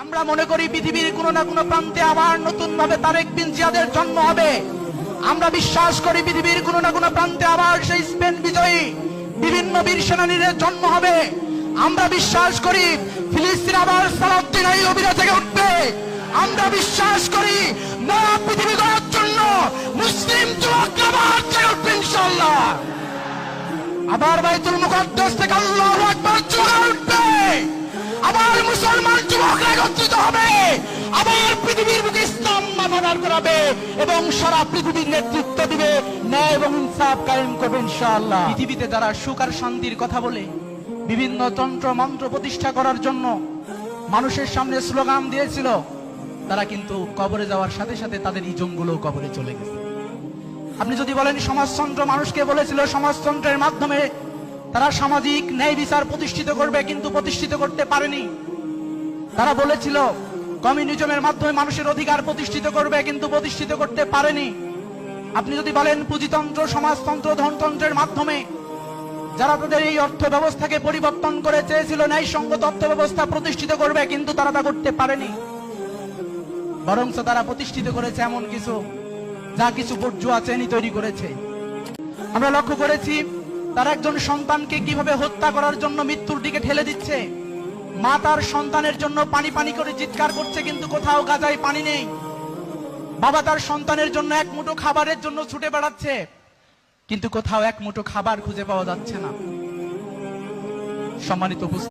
আমরা মনে করি পৃথিবীর কোনো না কোনো প্রান্তে আবার নতুন ভাবে তারেক বিন জিয়াদের জন্ম হবে। আমরা বিশ্বাস করি পৃথিবীর কোনো না কোনো প্রান্তে আবার সেই স্পেন বিজয়ী বিভিন্ন বীর সেনানীদের জন্ম হবে। আমরা বিশ্বাস করি ফিলিস্তিন আবার সালাউদ্দিন আইয়ুবীরা থেকে উঠবে। আমরা বিশ্বাস করি নয়া পৃথিবী গড়ার জন্য মুসলিম যুবকরা আবার জেগে উঠবে ইনশাআল্লাহ। আবার বাইতুল মুকাদ্দাস থেকে আল্লাহু আকবার জোরে উঠবে। আবার মুসলমান যুবকরা একত্রিত হবে। আবার পৃথিবীর বুকে ইসলাম মাথাদার করাবে এবং সারা পৃথিবীর নেতৃত্ব দিবে, ন্যায় এবং ইনসাফ কায়েম করবে ইনশাআল্লাহ। পৃথিবীতে যারা সুখ আর শান্তির কথা বলে বিভিন্ন তন্ত্র মন্ত্র প্রতিষ্ঠা করার জন্য মানুষের সামনে স্লোগান দিয়েছিল, তারা কিন্তু কবরে যাওয়ার সাথে সাথে তাদের ইজমগুলো কবরে চলে গেছে। আপনি যদি বলেন সমাজতন্ত্র মানুষকে বলেছিল সমাজতন্ত্রের মাধ্যমে তারা সামাজিক ন্যায় বিচার প্রতিষ্ঠিত করবে, কিন্তু প্রতিষ্ঠিত করতে পারেনি। তারা বলেছিল কমিউনিজমের মাধ্যমে মানুষের অধিকার প্রতিষ্ঠিত করবে, কিন্তু প্রতিষ্ঠিত করতে পারেনি। আপনি যদি বলেন পুঁজিতন্ত্র সমাজতন্ত্র ধনতন্ত্রের মাধ্যমে যারা তাদের এই অর্থ ব্যবস্থাকে পরিবর্তন করে চেয়েছিল ন্যায়সঙ্গত অর্থ ব্যবস্থা প্রতিষ্ঠিত করবে, কিন্তু তারা তা করতে পারেনি। বরঞ্চ তারা প্রতিষ্ঠিত করেছে এমন কিছু যা কিছু বুর্জোয়া শ্রেণী তৈরি করেছে। আমরা লক্ষ্য করেছি তার একজন সন্তানকে কিভাবে হত্যা করার জন্য মৃত্যুর দিকে ঠেলে দিচ্ছে। মা তার সন্তানের জন্য পানি পানি করে চিৎকার করছে, কিন্তু কোথাও গাজায় পানি নেই। বাবা তার সন্তানের জন্য এক মুঠো খাবারের জন্য ছুটে বেড়াচ্ছে, কিন্তু কোথাও এক মুঠো খাবার খুঁজে পাওয়া যাচ্ছে না। সম্মানিত